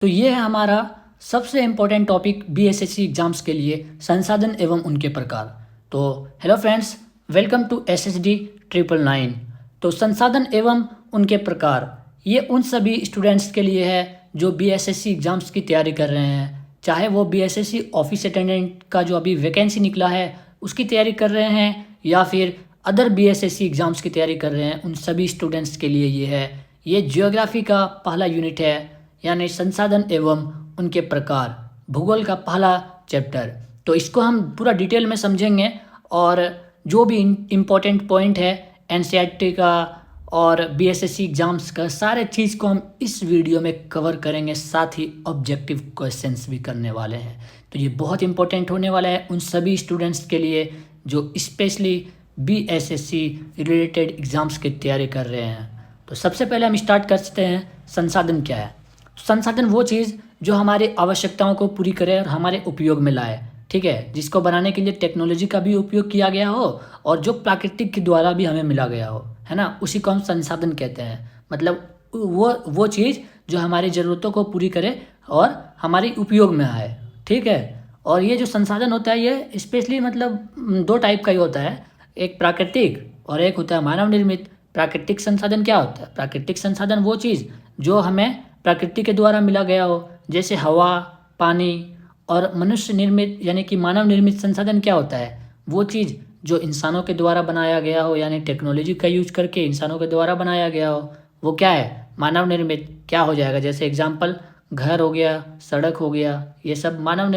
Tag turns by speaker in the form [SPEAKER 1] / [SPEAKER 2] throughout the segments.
[SPEAKER 1] तो ये है हमारा सबसे इम्पोर्टेंट टॉपिक बीएसएससी एग्जाम्स के लिए, संसाधन एवं उनके प्रकार। तो hello friends, welcome to SSD 999। तो संसाधन एवं उनके प्रकार ये उन सभी स्टूडेंट्स के लिए है जो बीएसएससी एग्जाम्स की तैयारी कर रहे हैं, चाहे वो बीएसएससी ऑफिस अटेंडेंट का जो अभी वैकेंसी निकला है उसकी तैयारी कर रहे हैं या फिर अदर बीएसएससी एग्जाम्स की तैयारी कर रहे हैं। उन सभी स्टूडेंट्स के लिए ये है। ये जियोग्राफी का पहला यूनिट है, यानी संसाधन एवं उनके प्रकार, भूगोल का पहला चैप्टर। तो इसको हम पूरा डिटेल में समझेंगे और जो भी इम्पोर्टेंट पॉइंट है एनसीईआरटी का और बीएसएससी एग्जाम्स का, सारे चीज़ को हम इस वीडियो में कवर करेंगे, साथ ही ऑब्जेक्टिव क्वेश्चंस भी करने वाले हैं। तो ये बहुत इंपॉर्टेंट होने वाला है उन सभी स्टूडेंट्स के लिए जो स्पेशली बीएसएससी रिलेटेड एग्ज़ाम्स की तैयारी कर रहे हैं। तो सबसे पहले हम स्टार्ट करते हैं, संसाधन क्या है। संसाधन वो चीज़ जो हमारे आवश्यकताओं को पूरी करे और हमारे उपयोग में लाए, ठीक है, जिसको बनाने के लिए टेक्नोलॉजी का भी उपयोग किया गया हो और जो प्राकृतिक के द्वारा भी हमें मिला गया हो, है ना, उसी को हम संसाधन कहते हैं। मतलब वो चीज़ जो हमारी ज़रूरतों को पूरी करे और हमारे उपयोग में आए, ठीक है। और ये जो संसाधन होता है ये स्पेशली मतलब दो टाइप का ही होता है, एक प्राकृतिक और एक होता है मानव निर्मित। प्राकृतिक संसाधन क्या होता है? प्राकृतिक संसाधन वो चीज़ जो हमें प्रकृति के द्वारा मिला गया हो, जैसे हवा, पानी। और मनुष्य निर्मित यानी कि मानव निर्मित संसाधन क्या होता है? वो चीज़ जो इंसानों के द्वारा बनाया गया हो, यानी टेक्नोलॉजी का यूज करके इंसानों के द्वारा बनाया गया हो, वो क्या है? मानव निर्मित। क्या हो जाएगा? जैसे एग्जाम्पल घर हो गया, सड़क हो गया, ये सब मानव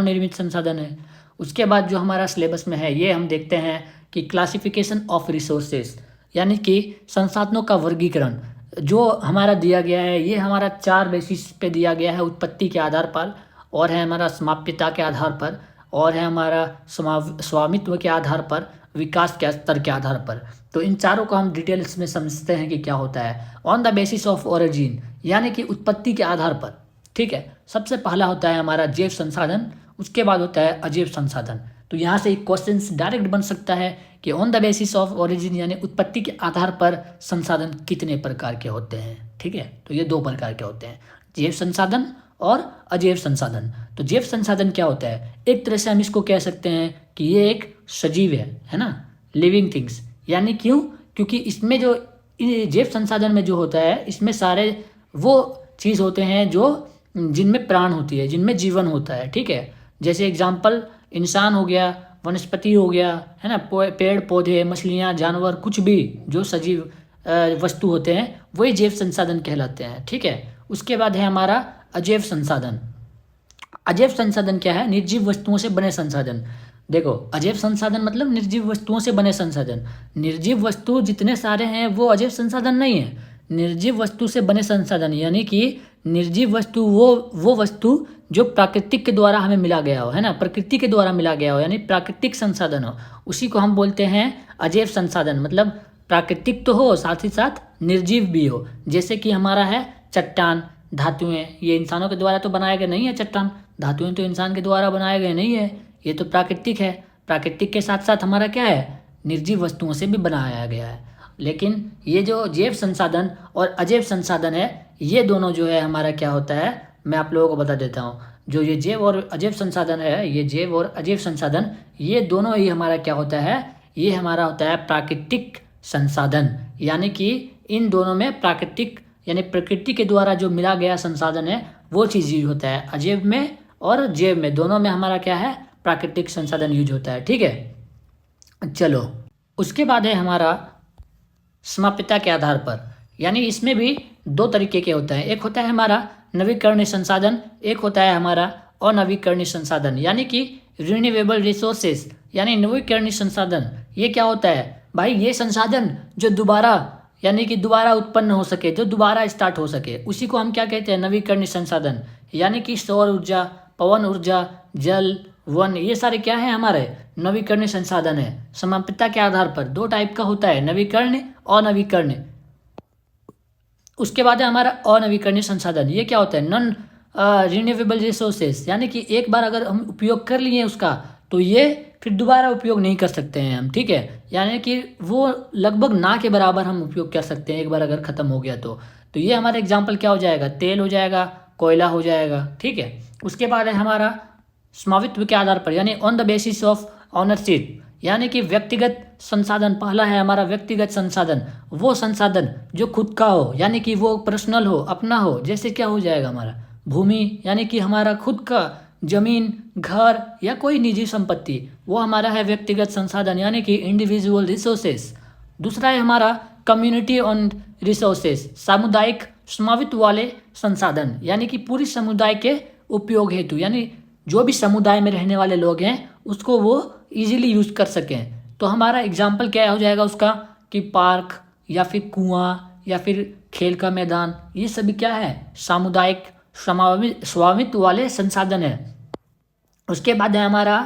[SPEAKER 1] निर्मित संसाधन है। उसके बाद जो हमारा सिलेबस में है ये हम देखते हैं कि क्लासिफिकेशन ऑफ रिसोर्सेज, यानी कि संसाधनों का वर्गीकरण जो हमारा दिया गया है, ये हमारा 4 बेसिस पे दिया गया है। उत्पत्ति के आधार पर, और है हमारा समाप्यता के आधार पर, और है हमारा स्वामित्व के आधार पर, विकास के स्तर के आधार पर। तो इन चारों को हम डिटेल्स में समझते हैं कि क्या होता है। On the basis of origin, यानी कि उत्पत्ति के आधार पर, ठीक है। सबसे पहला होता है हमारा जैव संसाधन, उसके बाद होता है अजैव संसाधन। तो यहाँ से एक क्वेश्चन डायरेक्ट बन सकता है कि on the basis of origin यानी उत्पत्ति के आधार पर संसाधन कितने प्रकार के होते हैं, ठीक है। तो ये 2 प्रकार के होते हैं, जैव संसाधन और अजैव संसाधन। तो जैव संसाधन क्या होता है? एक तरह से हम इसको कह सकते हैं कि ये एक सजीव है ना, लिविंग थिंग्स। यानी क्योंकि इसमें जो जैव संसाधन में जो होता है, इसमें सारे वो चीज़ होते हैं जो जिनमें प्राण होती है, जिनमें जीवन होता है, ठीक है। जैसे एग्जाम्पल इंसान हो गया, वनस्पति हो गया, है ना, पेड़ पौधे, मछलियाँ, जानवर, कुछ भी जो सजीव वस्तु होते हैं वही जैव संसाधन कहलाते हैं, ठीक है। उसके बाद है हमारा अजैव संसाधन। अजैव संसाधन क्या है? निर्जीव वस्तुओं से बने संसाधन। देखो, अजैव संसाधन मतलब निर्जीव वस्तुओं से बने संसाधन। निर्जीव वस्तु जितने सारे हैं वो अजैव संसाधन नहीं है। निर्जीव वस्तु से बने संसाधन यानी कि निर्जीव वस्तु वो वस्तु जो प्राकृतिक के द्वारा हमें मिला गया हो, है ना, प्रकृति के द्वारा मिला गया हो, यानी प्राकृतिक संसाधन हो, उसी को हम बोलते हैं अजैव संसाधन। मतलब प्राकृतिक तो हो, साथ ही साथ निर्जीव भी हो। जैसे कि हमारा है चट्टान, धातुएं, ये इंसानों के द्वारा तो बनाए गए नहीं है। चट्टान, धातुएं तो इंसान के द्वारा बनाए गए नहीं है, ये तो प्राकृतिक है। प्राकृतिक के साथ साथ हमारा क्या है? निर्जीव वस्तुओं से भी बनाया गया है। लेकिन ये जो जैव संसाधन और अजैव संसाधन है, ये दोनों जो है हमारा क्या होता है, मैं आप लोगों को बता देता हूँ। जो ये जैव और अजैव संसाधन है, ये जैव और अजैव संसाधन, ये दोनों ही हमारा क्या होता है? ये हमारा होता है प्राकृतिक संसाधन। यानी कि इन दोनों में प्राकृतिक यानी प्रकृति के द्वारा जो मिला गया संसाधन है वो चीज़ यूज होता है। अजैव में और जैव में, दोनों में हमारा क्या है? प्राकृतिक संसाधन यूज होता है, ठीक है। चलो, उसके बाद है हमारा समाप्यता के आधार पर, यानी इसमें भी 2 तरीके के होते हैं। एक होता है हमारा नवीकरणीय संसाधन, एक होता है हमारा अनवीकरणीय संसाधन, यानी कि रिन्यूएबल रिसोर्सेज, यानी नवीकरणीय संसाधन। ये क्या होता है भाई? ये संसाधन जो दोबारा यानी कि दोबारा उत्पन्न हो सके, जो दोबारा स्टार्ट हो सके, उसी को हम क्या कहते हैं? नवीकरणीय संसाधन। यानी कि सौर ऊर्जा, पवन ऊर्जा, जल, वन, ये सारे क्या है? हमारे नवीकरणीय संसाधन है। समाप्यता के आधार पर 2 टाइप का होता है, नवीकरणीय, अनवीकरणीय। उसके बाद है हमारा अनवीकरणीय संसाधन। ये क्या होता है? नॉन रिन्यूएबल रिसोर्सेज, यानी कि एक बार अगर हम उपयोग कर लिए उसका तो ये फिर दोबारा उपयोग नहीं कर सकते हैं हम, ठीक है। यानी कि वो लगभग ना के बराबर हम उपयोग कर सकते हैं एक बार अगर ख़त्म हो गया तो। ये हमारा एग्जाम्पल क्या हो जाएगा? तेल हो जाएगा, कोयला हो जाएगा, ठीक है। उसके बाद है हमारा स्वामित्व के आधार पर, यानी on the basis of ownership, यानी कि व्यक्तिगत संसाधन। पहला है हमारा व्यक्तिगत संसाधन, वो संसाधन जो खुद का हो, यानी कि वो पर्सनल हो, अपना हो। जैसे क्या हो जाएगा हमारा भूमि, यानी कि हमारा खुद का जमीन, घर या कोई निजी संपत्ति, वो हमारा है व्यक्तिगत संसाधन, यानी कि इंडिविजुअल रिसोर्सेस। दूसरा है हमारा कम्युनिटी ऑन रिसोर्सेस, सामुदायिक स्वामित्व वाले संसाधन, यानी कि पूरी समुदाय के उपयोग हेतु, यानी जो भी समुदाय में रहने वाले लोग हैं उसको वो इजीली यूज कर सकें। तो हमारा एग्जाम्पल क्या हो जाएगा उसका, कि पार्क या फिर कुआं या फिर खेल का मैदान, ये सभी क्या है, सामुदायिक स्वामित्व वाले संसाधन है। उसके बाद है हमारा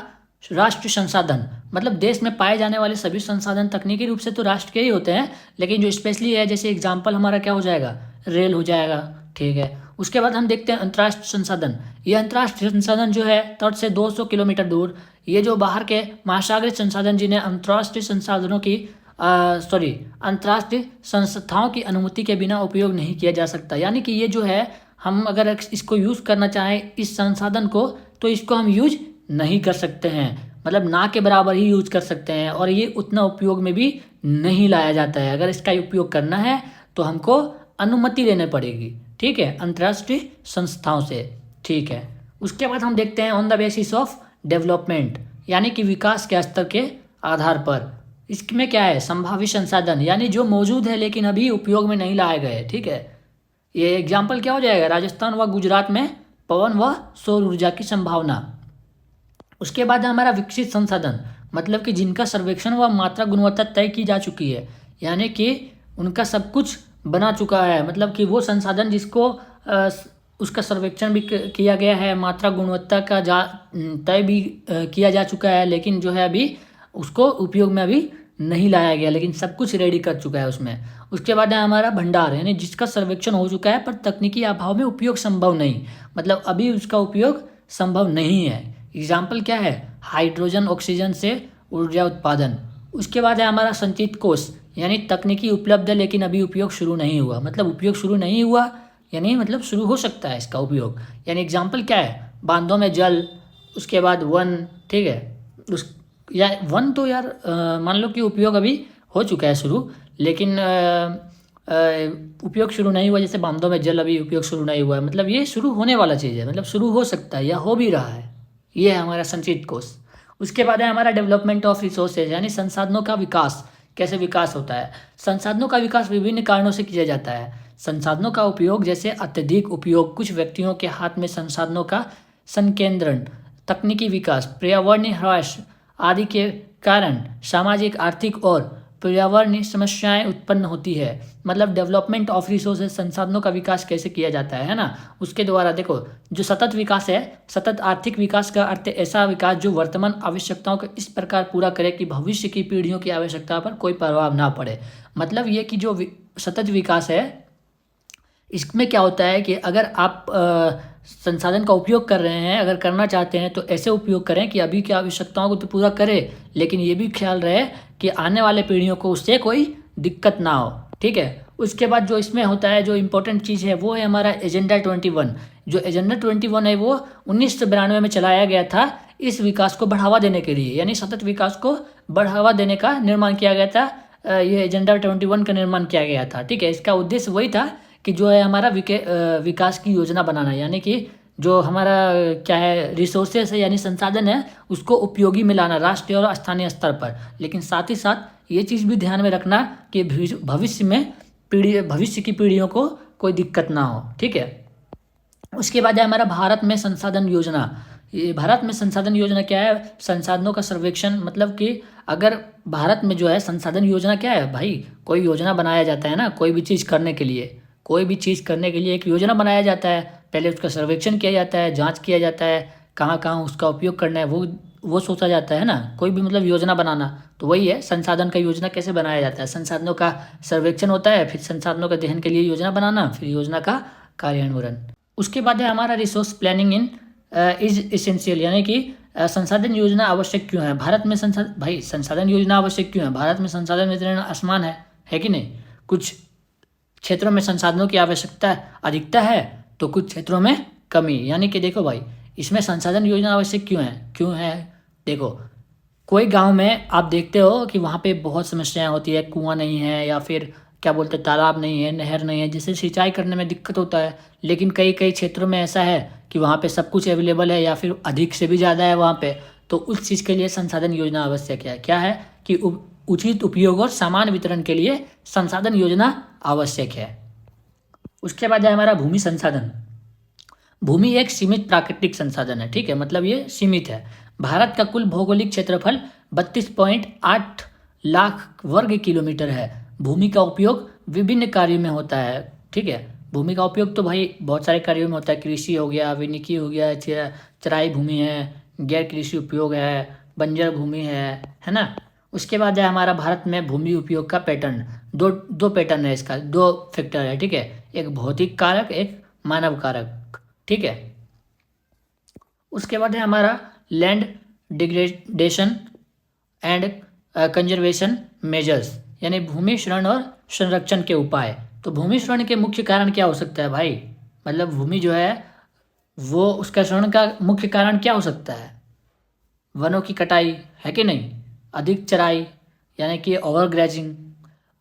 [SPEAKER 1] राष्ट्रीय संसाधन, मतलब देश में पाए जाने वाले सभी संसाधन तकनीकी रूप से तो राष्ट्र के ही होते हैं, लेकिन जो स्पेशली है, जैसे एग्जाम्पल हमारा क्या हो जाएगा, रेल हो जाएगा, ठीक है। उसके बाद हम देखते हैं अंतर्राष्ट्रीय संसाधन। ये अंतर्राष्ट्रीय संसाधन जो है तट से 200 किलोमीटर दूर, ये जो बाहर के महासागरीय संसाधन जिन्हें अंतर्राष्ट्रीय संसाधनों की अंतर्राष्ट्रीय संस्थाओं की अनुमति के बिना उपयोग नहीं किया जा सकता। यानी कि ये जो है, हम अगर इसको यूज़ करना चाहें इस संसाधन को, तो इसको हम यूज नहीं कर सकते हैं, मतलब ना के बराबर ही यूज कर सकते हैं, और ये उतना उपयोग में भी नहीं लाया जाता है। अगर इसका उपयोग करना है तो हमको अनुमति लेनी पड़ेगी, ठीक है, अंतर्राष्ट्रीय संस्थाओं से, ठीक है। उसके बाद हम देखते हैं on the basis of development, यानी कि विकास के स्तर के आधार पर। इसमें क्या है, संभावित संसाधन, यानी जो मौजूद है लेकिन अभी उपयोग में नहीं लाए गए, ठीक है। ये एग्जाम्पल क्या हो जाएगा, राजस्थान व गुजरात में पवन व सौर ऊर्जा की संभावना। उसके बाद हमारा विकसित संसाधन, मतलब कि जिनका सर्वेक्षण व मात्रा गुणवत्ता तय की जा चुकी है, यानी कि उनका सब कुछ बना चुका है, मतलब कि वो संसाधन जिसको उसका सर्वेक्षण भी किया गया है, मात्रा गुणवत्ता का तय भी किया जा चुका है, लेकिन जो है अभी उसको उपयोग में अभी नहीं लाया गया, लेकिन सब कुछ रेडी कर चुका है उसमें। उसके बाद है हमारा भंडार, यानी जिसका सर्वेक्षण हो चुका है पर तकनीकी अभाव में उपयोग संभव नहीं, मतलब अभी उसका उपयोग संभव नहीं है। एग्जाम्पल क्या है, हाइड्रोजन ऑक्सीजन से ऊर्जा उत्पादन। उसके बाद है हमारा संचित कोष, यानी तकनीकी उपलब्ध है लेकिन अभी उपयोग शुरू नहीं हुआ, मतलब उपयोग शुरू नहीं हुआ यानी मतलब शुरू हो सकता है इसका उपयोग। यानी एग्जाम्पल क्या है, बांधों में जल, उसके बाद वन, ठीक है, या वन तो यार मान लो कि उपयोग अभी हो चुका है शुरू, लेकिन उपयोग शुरू नहीं हुआ। जैसे बांधों में जल अभी उपयोग शुरू नहीं हुआ है, मतलब ये शुरू होने वाला चीज़ है, मतलब शुरू हो सकता है या हो भी रहा है। ये है हमारा संचित कोष। उसके बाद है हमारा डेवलपमेंट ऑफ रिसोर्सेज, यानी संसाधनों का विकास। कैसे विकास होता है, संसाधनों का विकास विभिन्न कारणों से किया जाता है। संसाधनों का उपयोग, जैसे अत्यधिक उपयोग, कुछ व्यक्तियों के हाथ में संसाधनों का संकेंद्रण, तकनीकी विकास, पर्यावरणीय ह्रास आदि के कारण सामाजिक, आर्थिक और पर्यावरणीय समस्याएं उत्पन्न होती है। मतलब डेवलपमेंट ऑफ रिसोर्सेज, संसाधनों का विकास कैसे किया जाता है ना, उसके द्वारा देखो, जो सतत विकास है, सतत आर्थिक विकास का अर्थ ऐसा विकास जो वर्तमान आवश्यकताओं को इस प्रकार पूरा करे कि भविष्य की पीढ़ियों की आवश्यकता पर कोई प्रभाव ना पड़े। मतलब ये कि जो सतत विकास है, इसमें क्या होता है कि अगर आप संसाधन का उपयोग कर रहे हैं, अगर करना चाहते हैं तो ऐसे उपयोग करें कि अभी की आवश्यकताओं को तो पूरा करें, लेकिन ये भी ख्याल रहे कि आने वाले पीढ़ियों को उससे कोई दिक्कत ना हो, ठीक है। उसके बाद जो इसमें होता है, जो इम्पोर्टेंट चीज़ है, वो है हमारा एजेंडा 21। जो एजेंडा 21 है वो 1992 में चलाया गया था, इस विकास को बढ़ावा देने के लिए, यानी सतत विकास को बढ़ावा देने का निर्माण किया गया था। ये एजेंडा 21 का निर्माण किया गया था, ठीक है। इसका उद्देश्य वही था कि जो है हमारा विकास की योजना बनाना, यानी कि जो हमारा क्या है रिसोर्सेस है, यानी संसाधन है, उसको उपयोगी में लाना राष्ट्रीय और स्थानीय स्तर पर। लेकिन साथ ही साथ ये चीज़ भी ध्यान में रखना कि भविष्य की पीढ़ियों को कोई दिक्कत ना हो, ठीक है। उसके बाद है हमारा भारत में संसाधन योजना। ये भारत में संसाधन योजना क्या है, संसाधनों का सर्वेक्षण, मतलब कि अगर भारत में जो है संसाधन योजना क्या है भाई, कोई योजना बनाया जाता है ना, कोई भी चीज़ करने के लिए, कोई भी चीज़ करने के लिए एक योजना बनाया जाता है। पहले उसका सर्वेक्षण किया जाता है, जांच किया जाता है, कहाँ कहाँ उसका उपयोग करना है वो सोचा जाता है ना। कोई भी मतलब योजना बनाना, तो वही है संसाधन का योजना कैसे बनाया जाता है। संसाधनों का सर्वेक्षण होता है, फिर संसाधनों का अध्ययन के लिए योजना बनाना, फिर योजना का कार्यान्वयन। उसके बाद है हमारा resource planning in is essential, यानी कि संसाधन योजना आवश्यक क्यों है भारत में। संसाधन योजना आवश्यक क्यों है भारत में। संसाधन वितरण आसमान है कि नहीं। कुछ क्षेत्रों में संसाधनों की आवश्यकता अधिकता है तो कुछ क्षेत्रों में कमी, यानी कि देखो भाई इसमें संसाधन योजना आवश्यक क्यों है। देखो कोई गांव में आप देखते हो कि वहाँ पे बहुत समस्याएं होती है, कुआं नहीं है या फिर क्या बोलते हैं तालाब नहीं है, नहर नहीं है, जिससे सिंचाई करने में दिक्कत होता है। लेकिन कई कई क्षेत्रों में ऐसा है कि वहाँ पे सब कुछ अवेलेबल है या फिर अधिक से भी ज़्यादा है वहाँ पे। तो उस चीज़ के लिए संसाधन योजना आवश्यक है। क्या है कि उचित उपयोग और समान वितरण के लिए संसाधन योजना आवश्यक है। उसके बाद है हमारा भूमि संसाधन। भूमि एक सीमित प्राकृतिक संसाधन है, ठीक है, मतलब ये सीमित है। भारत का कुल भौगोलिक क्षेत्रफल 32.8 लाख वर्ग किलोमीटर है। भूमि का उपयोग विभिन्न कार्यों में होता है, ठीक है। भूमि का उपयोग तो भाई बहुत सारे कार्यों में होता है। कृषि हो गया, वानिकी हो गया, चराई भूमि है, गैर कृषि उपयोग है, बंजर भूमि है ना। उसके बाद है हमारा भारत में भूमि उपयोग का पैटर्न। दो पैटर्न है इसका, दो फैक्टर है, ठीक है। एक भौतिक कारक, एक मानव कारक, ठीक है। उसके बाद है हमारा land degradation and conservation measures, यानी भूमि क्षरण और संरक्षण के उपाय। तो भूमि क्षरण के मुख्य कारण क्या हो सकता है भाई, मतलब भूमि जो है वो उसका क्षरण का मुख्य कारण क्या हो सकता है। वनों की कटाई है कि नहीं, अधिक चराई यानी कि ओवर ग्रेजिंग,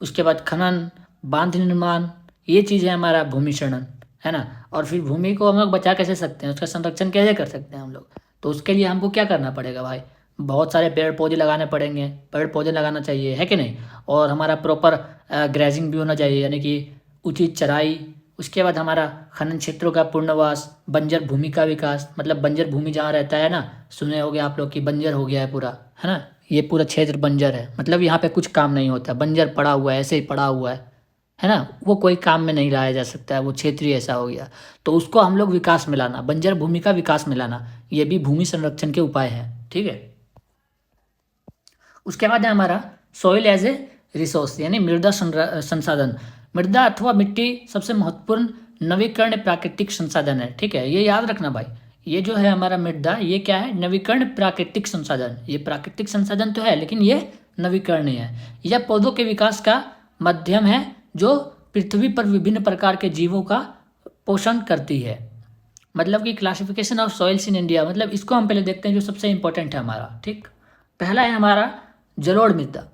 [SPEAKER 1] उसके बाद खनन, बांध निर्माण, ये चीज़ है हमारा भूमि क्षरण, है ना। और फिर भूमि को हम लोग बचा कैसे सकते हैं, उसका संरक्षण कैसे कर सकते हैं हम लोग। तो उसके लिए हमको क्या करना पड़ेगा भाई, बहुत सारे पेड़ पौधे लगाने पड़ेंगे, पेड़ पौधे लगाना चाहिए, है कि नहीं। और हमारा प्रॉपर ग्रेजिंग भी होना चाहिए, यानी कि उचित चराई। उसके बाद हमारा खनन क्षेत्रों का पूर्णवास, बंजर भूमि का विकास, मतलब बंजर भूमि जहाँ रहता है ना, सुने होगे आप लोग कि बंजर हो गया है पूरा, है ना, ये पूरा क्षेत्र बंजर है, मतलब यहाँ पे कुछ काम नहीं होता, बंजर पड़ा हुआ है, ऐसे ही पड़ा हुआ है ना, वो कोई काम में नहीं लाया जा सकता है, वो क्षेत्र ही ऐसा हो गया। तो उसको हम लोग विकास में लाना, बंजर भूमि का विकास में लाना, ये भी भूमि संरक्षण के उपाय हैं, ठीक है। उसके बाद है हमारा सॉइल एज ए रिसोर्स, यानी मृदा संसाधन। मृदा अथवा मिट्टी सबसे महत्वपूर्ण नवीकरण प्राकृतिक संसाधन है, ठीक है, ये याद रखना भाई। ये जो है हमारा मृदा, ये क्या है, नवीकरण प्राकृतिक संसाधन। ये प्राकृतिक संसाधन तो है लेकिन ये नवीकरणीय है। यह पौधों के विकास का माध्यम है जो पृथ्वी पर विभिन्न प्रकार के जीवों का पोषण करती है। मतलब कि classification of soils in India, मतलब इसको हम पहले देखते हैं जो सबसे इंपॉर्टेंट है हमारा, ठीक। पहला है हमारा जलोढ़ मृदा,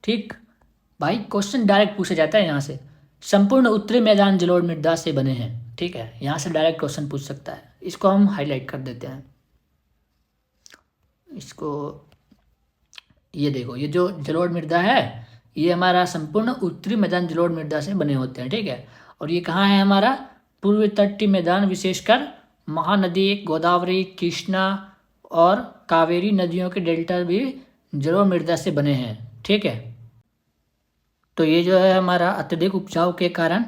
[SPEAKER 1] ठीक भाई, क्वेश्चन डायरेक्ट पूछा जाता है यहाँ से। संपूर्ण उत्तरी मैदान जलोढ़ मृदा से बने हैं, ठीक है, यहाँ से डायरेक्ट क्वेश्चन पूछ सकता है। इसको हम हाईलाइट कर देते हैं, इसको, ये देखो, ये जो जलोढ़ मृदा है ये हमारा संपूर्ण उत्तरी मैदान जलोढ़ मृदा से बने होते हैं, ठीक है। और ये कहाँ है हमारा, पूर्वी तटीय मैदान, विशेषकर महानदी, गोदावरी, कृष्णा और कावेरी नदियों के डेल्टा भी जलोढ़ मृदा से बने हैं, ठीक है। तो ये जो है हमारा अत्यधिक उपजाऊ के कारण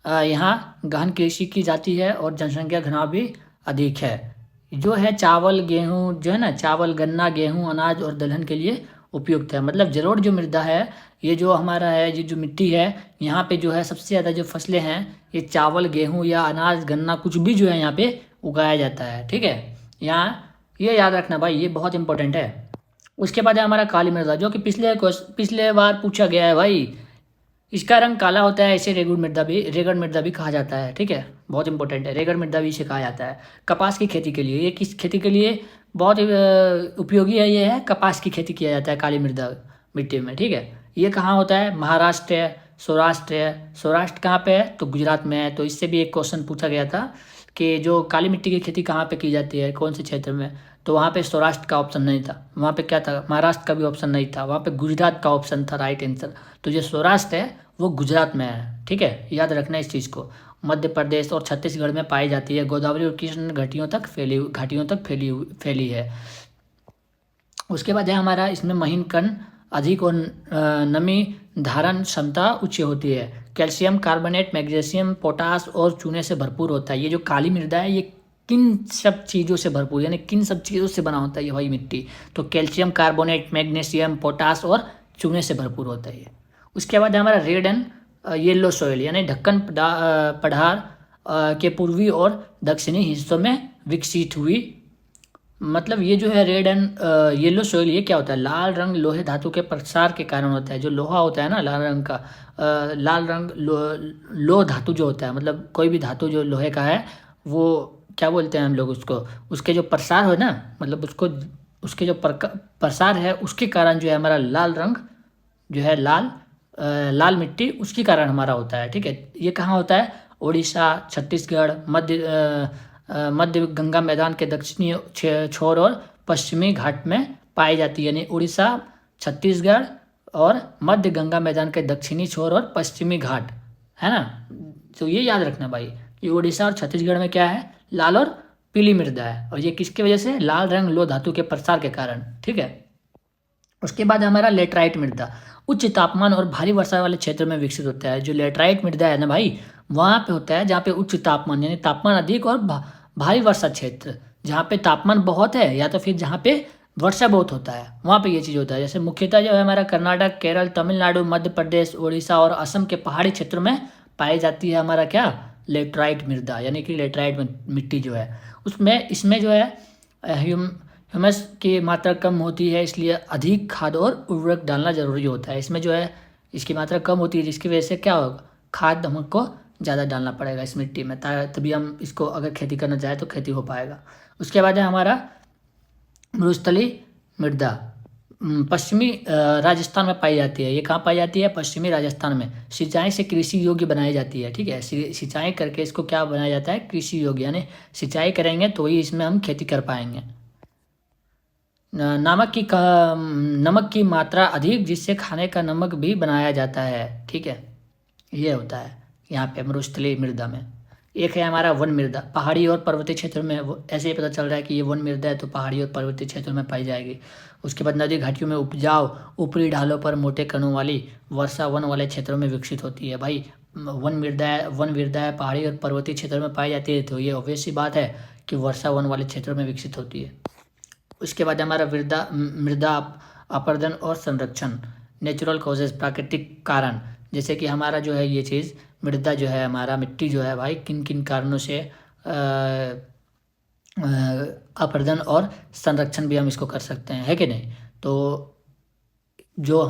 [SPEAKER 1] यहाँ गहन कृषि की जाती है और जनसंख्या घनत्व भी अधिक है। जो है चावल गेहूँ जो है ना, चावल गन्ना गेहूँ अनाज और दलहन के लिए उपयुक्त है। मतलब जलोढ़ जो मृदा है, ये जो हमारा है, ये जो मिट्टी है, यहाँ पे जो है सबसे ज़्यादा जो फसलें हैं ये चावल गेहूँ या अनाज गन्ना कुछ भी जो है यहाँ पे उगाया जाता है, ठीक है। यहाँ ये याद रखना भाई, ये बहुत इंपॉर्टेंट है। उसके बाद है हमारा काली मृदा, जो कि पिछले बार पूछा गया है भाई। इसका रंग काला होता है, इसे रेगड़ मृदा भी कहा जाता है, ठीक है, बहुत इंपॉर्टेंट है, रेगड़ मृदा भी इसे कहा जाता है। कपास की खेती के लिए, ये किस खेती के लिए बहुत उपयोगी है, ये है कपास की खेती किया जाता है काली मृदा मिट्टी में, ठीक है। ये कहाँ होता है, महाराष्ट्र है, सौराष्ट्र है। सौराष्ट्र कहाँ पे है, तो गुजरात में है। तो इससे भी एक क्वेश्चन पूछा गया था कि जो काली मिट्टी की खेती कहाँ पे की जाती है, कौन से क्षेत्र में, तो वहाँ पे सौराष्ट्र का ऑप्शन नहीं था, वहाँ पे क्या था, महाराष्ट्र का भी ऑप्शन नहीं था, वहाँ पे गुजरात का ऑप्शन था राइट आंसर। तो जो सौराष्ट्र है वो गुजरात में है, ठीक है, याद रखना इस चीज़ को। मध्य प्रदेश और छत्तीसगढ़ में पाई जाती है, गोदावरी और कृष्ण घाटियों तक फैली है। उसके बाद है हमारा इसमें महीन कण अधिक और नमी धारण क्षमता उच्च होती है। कैल्शियम कार्बोनेट, मैग्नीशियम, पोटास और चूने से भरपूर होता है। ये जो काली मृदा है ये किन सब चीज़ों से भरपूर, यानी किन सब चीज़ों से बना होता है ये भाई मिट्टी, तो कैल्शियम कार्बोनेट, मैग्नीशियम, पोटास और चूने से भरपूर होता है ये। उसके बाद हमारा रेड एंड येलो सॉइल, यानी ढक्कन पठार के पूर्वी और दक्षिणी हिस्सों में विकसित हुई। मतलब ये जो है रेड एंड येलो सॉइल, ये क्या होता है, लाल रंग लोहे धातु के प्रसार के कारण होता है। जो लोहा होता है ना लाल रंग का, लाल रंग लोह धातु जो होता है, मतलब कोई भी धातु जो लोहे का है वो क्या बोलते हैं हम लोग उसको, उसके जो प्रसार हो ना, मतलब उसको, उसके जो प्रसार है उसके कारण जो है हमारा लाल रंग जो है, लाल मिट्टी उसके कारण हमारा होता है। ठीक है, ये कहाँ होता है? उड़ीसा, छत्तीसगढ़, मध्य गंगा मैदान के दक्षिणी छोर और पश्चिमी घाट में पाई जाती है। यानी उड़ीसा, छत्तीसगढ़ और मध्य गंगा मैदान के दक्षिणी छोर और पश्चिमी घाट, है ना। तो ये याद रखना भाई कि उड़ीसा और छत्तीसगढ़ में क्या है, लाल और पीली मृदा है, और ये किसकी वजह से? लाल रंग लोह धातु के प्रसार के कारण। ठीक है, उसके बाद हमारा लेटराइट मृदा उच्च तापमान और भारी वर्षा वाले क्षेत्र में विकसित होता है। जो लेटराइट मृदा है ना भाई, वहाँ पे होता है जहाँ पे उच्च तापमान, यानी तापमान अधिक और भारी वर्षा क्षेत्र, जहाँ पे तापमान बहुत है या तो फिर जहाँ पे वर्षा बहुत होता है, वहाँ पे ये चीज़ होता है। जैसे मुख्यतः जो है हमारा कर्नाटक, केरल, तमिलनाडु, मध्य प्रदेश, उड़ीसा और असम के पहाड़ी क्षेत्रों में पाई जाती है हमारा क्या, लेटराइट मृदा, यानी कि लेटराइट मिट्टी जो है उसमें, इसमें जो है ह्यूमस की मात्रा कम होती है, इसलिए अधिक खाद और उर्वरक डालना जरूरी होता है। इसमें जो है इसकी मात्रा कम होती है, जिसकी वजह से क्या होगा, खाद हमको ज़्यादा डालना पड़ेगा इस मिट्टी में, तभी हम इसको अगर खेती करना चाहें तो खेती हो पाएगा। उसके बाद है हमारा मरुस्थलीय मृदा, पश्चिमी राजस्थान में पाई जाती है। ये कहाँ पाई जाती है? पश्चिमी राजस्थान में। सिंचाई से कृषि योग्य बनाई जाती है। ठीक है, सिंचाई करके इसको क्या बनाया जाता है? कृषि योग्य, यानी सिंचाई करेंगे तो ही इसमें हम खेती कर पाएंगे। नमक की मात्रा अधिक, जिससे खाने का नमक भी बनाया जाता है। ठीक है, ये होता है यहाँ पे मरुस्थलीय मृदा में। एक है हमारा वन मृदा, पहाड़ी और पर्वतीय क्षेत्र में, ऐसे ही पता चल रहा है कि ये वन मृदा है तो पहाड़ी और पर्वतीय क्षेत्रों में पाई जाएगी। उसके बाद नदी घाटियों में उपजाऊ, ऊपरी ढालों पर मोटे कणों वाली वर्षा वन वाले क्षेत्रों में विकसित होती है। भाई वन मृदा है, पहाड़ी और पर्वतीय क्षेत्रों में पाई जाती है, तो ये ऑब्वियस सी बात है कि वर्षा वन वाले क्षेत्रों में विकसित होती है। उसके बाद हमारा मृदा अपरदन और संरक्षण, नेचुरल कॉजेज, प्राकृतिक कारण। जैसे कि हमारा जो है ये चीज़ मृदा जो है, हमारा मिट्टी जो है भाई, किन किन कारणों से अपरदन और संरक्षण भी हम इसको कर सकते हैं, है कि नहीं। तो जो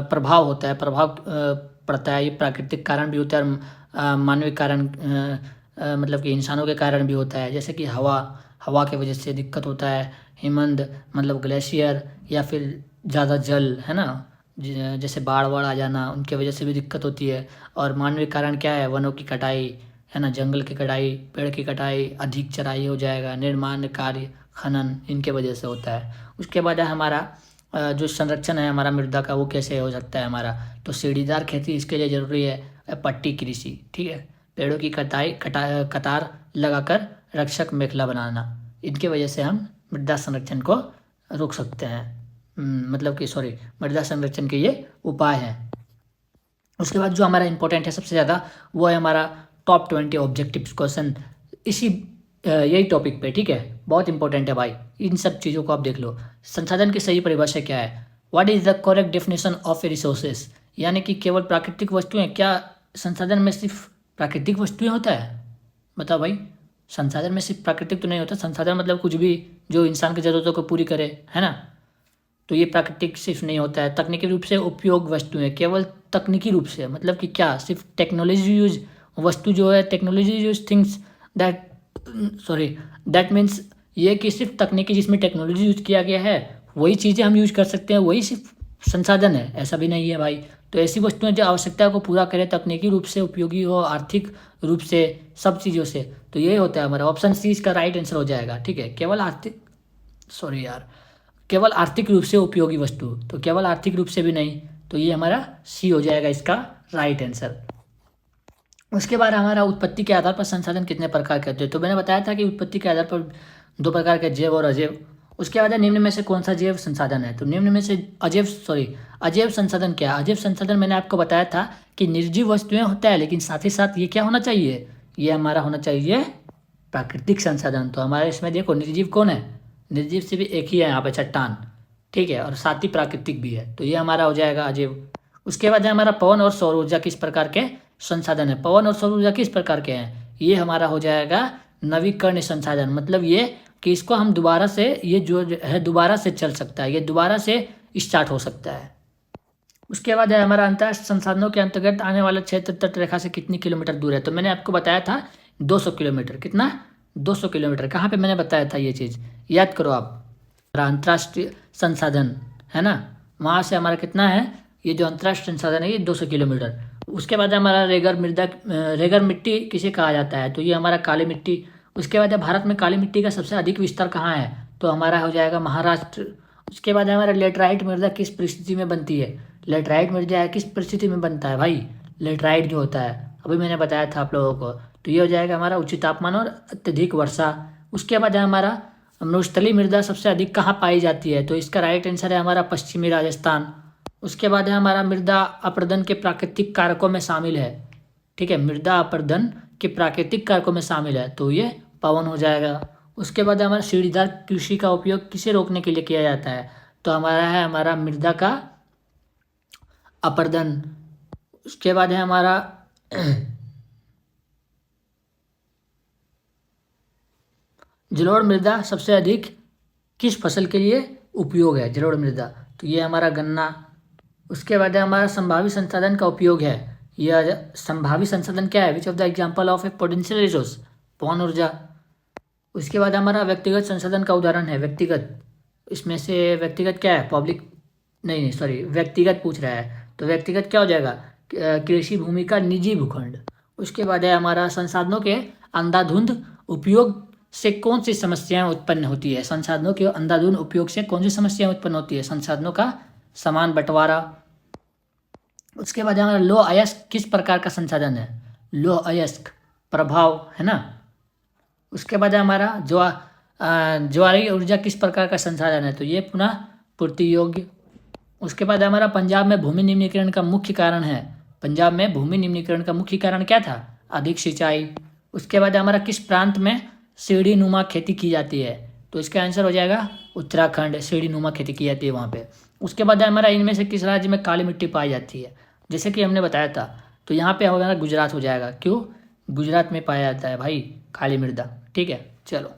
[SPEAKER 1] प्रभाव होता है, प्रभाव पड़ता है, ये प्राकृतिक कारण भी होता है और मानवीय कारण, मतलब कि इंसानों के कारण भी होता है। जैसे कि हवा के वजह से दिक्कत होता है, हिमनद मतलब ग्लेशियर, या फिर ज़्यादा जल, है ना, जैसे बाढ़ आ जाना, उनके वजह से भी दिक्कत होती है। और मानवीय कारण क्या है? वनों की कटाई, है ना, जंगल की कटाई, पेड़ की कटाई, अधिक चराई हो जाएगा, निर्माण कार्य, खनन, इनके वजह से होता है। उसके बाद है हमारा जो संरक्षण है हमारा मृदा का, वो कैसे हो सकता है हमारा? तो सीढ़ीदार खेती इसके लिए ज़रूरी है, पट्टी कृषि। ठीक है, पेड़ों की कतार लगाकर रक्षक मेखला बनाना, इनके वजह से हम मृदा संरक्षण को रोक सकते हैं। मतलब कि मृदा संरक्षण के ये उपाय हैं। उसके बाद जो हमारा इंपॉर्टेंट है सबसे ज़्यादा, वो है हमारा टॉप 20 ऑब्जेक्टिव क्वेश्चन, यही टॉपिक पे। ठीक है, बहुत इंपॉर्टेंट है भाई, इन सब चीज़ों को आप देख लो। संसाधन की सही परिभाषा क्या है? What is the correct definition of A resources, यानी कि केवल प्राकृतिक वस्तुएं, क्या संसाधन में सिर्फ प्राकृतिक वस्तुएं होता है? बताओ भाई, संसाधन में सिर्फ प्राकृतिक तो नहीं होता। संसाधन मतलब कुछ भी जो इंसान की ज़रूरतों को पूरी करे, है ना, तो ये प्राकृतिक सिर्फ नहीं होता है। तकनीकी रूप से उपयोग वस्तुएं, केवल तकनीकी रूप से मतलब कि क्या, सिर्फ टेक्नोलॉजी यूज वस्तु जो है, technology use things that means ये कि सिर्फ तकनीकी जिसमें टेक्नोलॉजी यूज किया गया है वही चीज़ें हम यूज कर सकते हैं, वही सिर्फ संसाधन है, ऐसा भी नहीं है भाई। तो ऐसी वस्तुएं जो आवश्यकता को पूरा करें, तकनीकी रूप से उपयोगी हो, आर्थिक रूप से, सब चीज़ों से, तो ये होता है हमारा ऑप्शन सी इसका राइट आंसर हो जाएगा। ठीक है, केवल आर्थिक रूप से उपयोगी वस्तु, तो केवल आर्थिक रूप से भी नहीं, तो ये हमारा सी हो जाएगा इसका राइट आंसर। उसके बाद हमारा उत्पत्ति के आधार पर संसाधन कितने प्रकार के होते हैं? तो मैंने बताया था कि उत्पत्ति के आधार पर 2 प्रकार के, जैव और अजैव। उसके बाद निम्न में से कौन सा जैव संसाधन है? तो निम्न में से अजैव संसाधन क्या है? अजैव संसाधन मैंने आपको बताया था कि निर्जीव वस्तुएं होता है, लेकिन साथ ही साथ ये क्या होना चाहिए? ये हमारा होना चाहिए प्राकृतिक संसाधन। तो हमारे इसमें देखो निर्जीव कौन है? निर्जीव से भी एक ही है यहाँ पे, चट्टान। ठीक है, और साथ ही प्राकृतिक भी है, तो ये हमारा हो जाएगा अजैव। उसके बाद है हमारा पवन और सौर ऊर्जा किस प्रकार के संसाधन है? पवन और सौर ऊर्जा किस प्रकार के हैं? ये हमारा हो जाएगा नवीकरणीय संसाधन, मतलब ये कि इसको हम दोबारा से, ये जो है दोबारा से चल सकता है, ये दोबारा से स्टार्ट हो सकता है। उसके बाद है हमारा अंतर्राष्ट्रीय संसाधनों के अंतर्गत आने वाला क्षेत्र तट रेखा से कितनी किलोमीटर दूर है? तो मैंने आपको बताया था 200 किलोमीटर। कितना? 200 किलोमीटर। कहाँ पे मैंने बताया था ये चीज़, याद करो आप। हमारा अंतर्राष्ट्रीय संसाधन है ना, वहाँ से हमारा कितना है, ये जो अंतर्राष्ट्रीय संसाधन है ये 200 किलोमीटर। उसके बाद हमारा रेगर मृदा, रेगर मिट्टी किसे कहा जाता है, तो ये हमारा काली मिट्टी। उसके बाद भारत में काली मिट्टी का सबसे अधिक विस्तार कहाँ है, तो हमारा हो जाएगा महाराष्ट्र। उसके बाद हमारा लेटराइट मृदा किस परिस्थिति में बनती है, लेटराइट मृदा किस परिस्थिति में बनता है भाई, लेटराइट जो होता है अभी मैंने बताया था आप लोगों को। तो ये हो जाएगा हमारा उच्च तापमान और अत्यधिक वर्षा। उसके बाद है हमारा मरुस्थलीय मृदा सबसे अधिक कहाँ पाई जाती है, तो इसका राइट आंसर है हमारा पश्चिमी राजस्थान। उसके बाद है हमारा मृदा अपरदन के प्राकृतिक कारकों में शामिल है, ठीक है, मृदा अपरदन के प्राकृतिक कारकों में शामिल है, तो ये पवन हो जाएगा। उसके बाद हमारा सीढ़ीदार कृषि का उपयोग किसे रोकने के लिए किया जाता है, तो हमारा है हमारा मृदा का अपरदन। उसके बाद है हमारा जलोढ़ मृदा सबसे अधिक किस फसल के लिए उपयोग है, जलोढ़ मृदा, तो ये हमारा गन्ना। उसके बाद है हमारा संभावित संसाधन का उपयोग है, यह संभावित संसाधन क्या है, which of the example of a potential resource, पवन ऊर्जा। उसके बाद हमारा व्यक्तिगत संसाधन का उदाहरण है, व्यक्तिगत, इसमें से व्यक्तिगत क्या है, पब्लिक, नहीं सॉरी व्यक्तिगत पूछ रहा है, तो व्यक्तिगत क्या हो जाएगा, कृषि भूमि का निजी भूखंड। उसके बाद है हमारा संसाधनों के अंधाधुंध उपयोग से कौन सी समस्याएं उत्पन्न होती है, संसाधनों के अंधाधुंध उपयोग से कौन सी समस्याएं उत्पन्न होती है, संसाधनों का समान बंटवारा। उसके बाद हमारा लौह अयस्क किस प्रकार का संसाधन है, लौह अयस्क प्रभाव है ना। उसके बाद हमारा ज्वारीय ऊर्जा किस प्रकार का संसाधन है, तो ये पुनः पूर्ति योग्य। उसके बाद हमारा पंजाब में भूमि निम्नीकरण का मुख्य कारण है, पंजाब में भूमि निम्नीकरण का मुख्य कारण क्या था, अधिक सिंचाई। उसके बाद हमारा किस प्रांत में सीढ़ी नुमा खेती की जाती है, तो इसका आंसर हो जाएगा उत्तराखंड, सीढ़ी नुमा खेती की जाती है वहाँ पे। उसके बाद हमारा इनमें से किस राज्य में काली मिट्टी पाई जाती है, जैसे कि हमने बताया था, तो यहाँ पे हमारा गुजरात हो जाएगा। क्यों, गुजरात में पाया जाता है भाई काली मृदा, ठीक है। चलो।